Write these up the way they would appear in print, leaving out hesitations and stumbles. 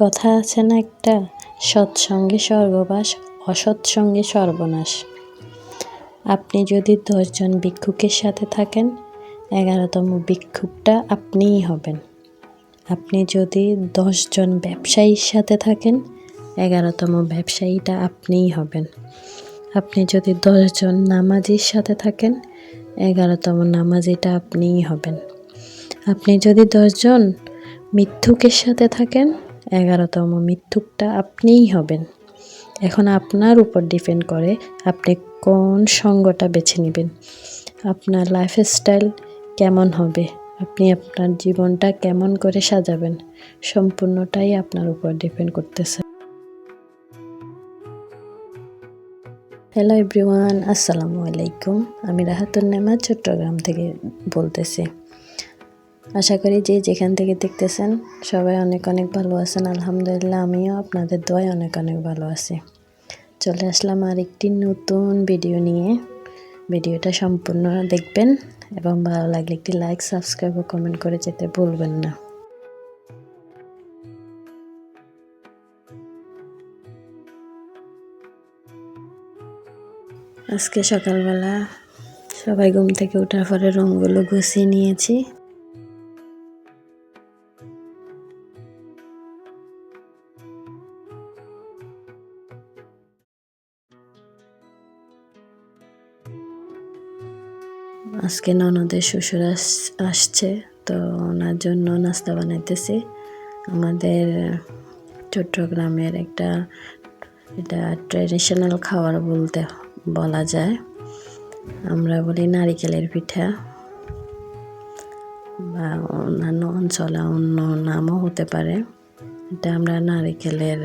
কথা আছে না একটা, সৎসঙ্গে স্বর্গবাস, অসৎসঙ্গে সর্বনাশ। আপনি যদি 10 জন ভিক্ষুকের সাথে থাকেন, 11তম ভিক্ষুকটা আপনিই হবেন। আপনি যদি 10 জন ব্যবসায়ীর সাথে থাকেন, 11তম ব্যবসায়ীটা আপনিই হবেন। আপনি যদি 10 জন নামাজির সাথে থাকেন, 11তম নামাজিটা আপনিই হবেন। আপনি যদি 10 জন মিথ্যুকের সাথে থাকেন, 11তম মিথ্যুকটা আপনিই হবেন। এখন আপনার উপর ডিপেন্ড করে আপনি কোন সঙ্গটা বেছে নেবেন, আপনার লাইফস্টাইল কেমন হবে, আপনি আপনার জীবনটা কেমন করে সাজাবেন, সম্পূর্ণটাই আপনার উপর ডিপেন্ড করতেছে। হ্যালো এভরিওয়ান, আসসালামু আলাইকুম। আমি রাহাতুন নেমা চট্টগ্রাম থেকে বলতেছি। আশা করি যে যেখান থেকে দেখতেছেন সবাই অনেক অনেক ভালো আছেন। আলহামদুলিল্লাহ, আমিও আপনাদের দোয়ায় অনেক অনেক ভালো আছি। চলে আসলাম আর একটি নতুন ভিডিও নিয়ে। ভিডিওটা সম্পূর্ণ দেখবেন এবং ভালো লাগলে একটি লাইক, সাবস্ক্রাইব ও কমেন্ট করে যেতে ভুলবেন না। আজকে সকালবেলা সবাই ঘুম থেকে ওঠার পরে রুমগুলো গুছিয়ে নিয়েছি। আজকে ননদের শ্বশুর আসছে, তো ওনার জন্য নাস্তা বানাইতেছি। আমাদের চট্টগ্রামের এটা ট্র্যাডিশনাল খাবার বলা যায়। আমরা বলি নারিকেলের পিঠা, বা অন্যান্য অঞ্চলে অন্য নামও হতে পারে। এটা আমরা নারিকেলের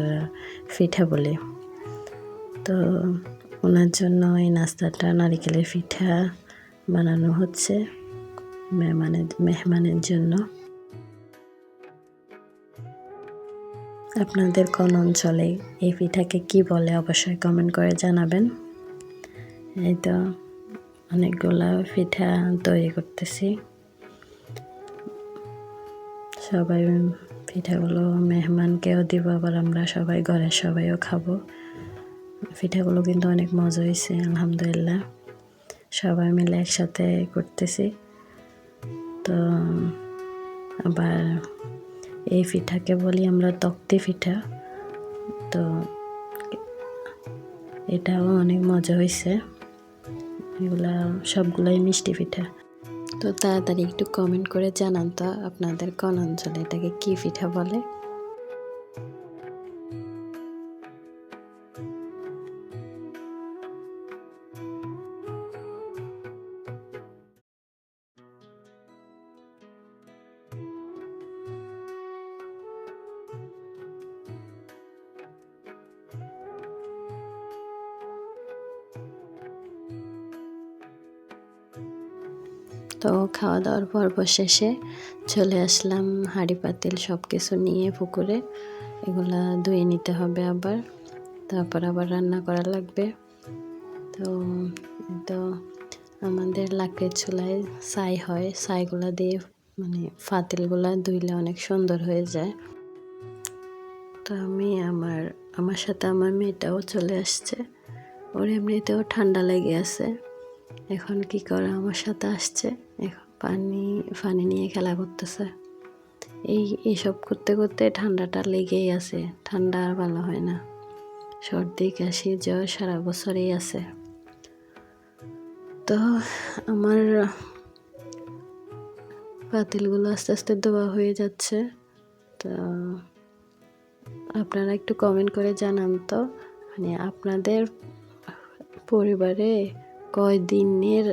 পিঠা বলি। তো ওনার জন্য এই নাস্তাটা নারিকেলের পিঠা বানানো হচ্ছে মেহমানের জন্য। আপনাদের কোন অঞ্চলে এই পিঠাকে কি বলে অবশ্যই কমেন্ট করে জানাবেন। এই তো অনেকগুলা পিঠা তৈরি করতেছি। সবাই পিঠাগুলো মেহমানকেও দিব, আবার আমরা সবাই ঘরের সবাইও খাবো। পিঠাগুলো কিন্তু অনেক মজা হয়েছে, আলহামদুলিল্লাহ। সবাই মিলে একসাথে করতেছি। তো আবার এই পিঠাকে বলি আমরা তক্তি পিঠা। তো এটাও অনেক মজা হয়েছে। এগুলা সবগুলোই মিষ্টি পিঠা। তো তাড়াতাড়ি একটু কমেন্ট করে জানান তো আপনাদের কোন অঞ্চলে এটাকে কি পিঠা বলে। তো খাওয়া দাওয়ার পর্ব শেষে চলে আসলাম হাঁড়ি পাতিল সব কিছু নিয়ে পুকুরে। এগুলা ধুয়ে নিতে হবে, তারপর আবার রান্না করা লাগবে। তো আমাদের লাকড়ির চুলায় ছাই হয়, ছাইগুলা দিয়ে ফাতিলগুলা ধুইলে অনেক সুন্দর হয়ে যায়। তো আমি আমার সাথে আমার মেয়েটাও চলে আসছে। ওর এমনিতেও ঠান্ডা লেগে আছে, এখন কি করে আমার সাথে আসছে, এখন পানি নিয়ে খেলা করতেছে। এইসব করতে করতে ঠান্ডাটা লেগেই আছে। ঠান্ডা আর ভালো হয় না, সর্দি কাশি জ্বর সারা বছরই আছে। তো আমার পাতিলগুলো আস্তে আস্তে ধোয়া হয়ে যাচ্ছে। তো আপনারা একটু কমেন্ট করে জানান তো, আপনাদের পরিবারে কয়দিনের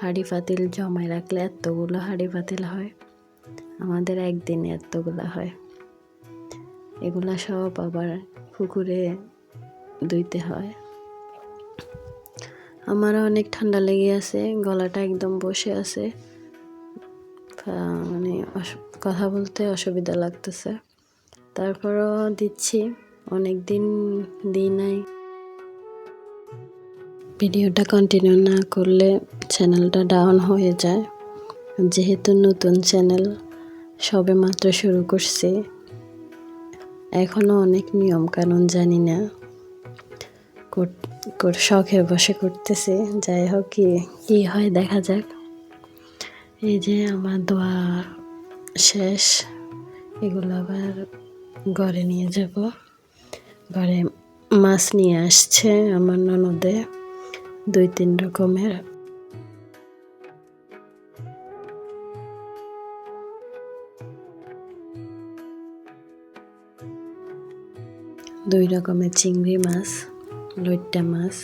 হাঁড়ি পাতিল জমায় রাখলে এতগুলো হাঁড়ি পাতিল হয়? আমাদের একদিনে এতগুলো হয়। এগুলা সব আবার পুকুরে ধুইতে হয়। আমারও অনেক ঠান্ডা লেগে আছে, গলাটা একদম বসে আছে, কথা বলতে অসুবিধা লাগতেছে। তারপরও দিচ্ছি, অনেক দিন দিই নাই। ভিডিওটা কন্টিনিউ না করলে চ্যানেলটা ডাউন হয়ে যায়। যেহেতু নতুন চ্যানেল, সবে মাত্র শুরু করছি, এখনও অনেক নিয়ম কানুন জানি না, শখের বসে করতেছি। যাই হোক, কি হয় দেখা যাক। এই যে আমার দোয়া শেষ, এগুলো আবার ঘরে নিয়ে যাব। ঘরে মাছ নিয়ে আসছে আমার ননদে, 2-3 রকমের। দুই রকমের চিংড়ি মাছ, লইট্টা মাছ।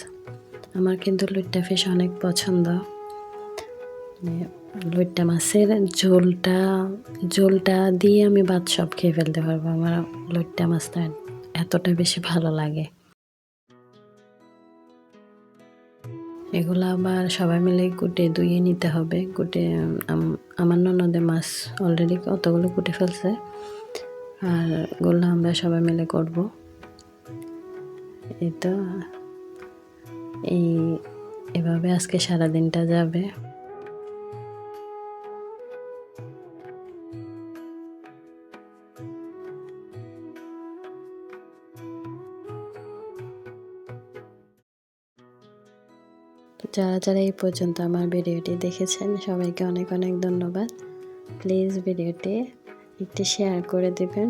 আমার কিন্তু লইট্টা ফিশ অনেক পছন্দ। লইট্টা মাছের ঝোলটা দিয়ে আমি ভাত সব খেয়ে ফেলতে পারবো। আমার লইট্টা মাছটা এতটা বেশি ভালো লাগে। এগুলো আবার সবাই মিলে কুটে ধুয়ে নিতে হবে। আমার ননদে মাছ অলরেডি কতগুলো কুটে ফেলছে, আর এগুলো আমরা সবাই মিলে করব। এই তো এভাবে আজকে সারাদিনটা যাবে। যারা এই পর্যন্ত আমার ভিডিওটি দেখেছেন সবাইকে অনেক অনেক ধন্যবাদ। প্লিজ ভিডিওটি একটি শেয়ার করে দেবেন।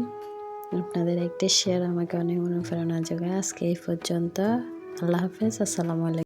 আপনাদের একটি শেয়ার আমাকে অনেক অনুপ্রেরণা যোগায়। আজকে এই পর্যন্ত। আল্লাহ হাফেজ। আসসালামু আলাইকুম।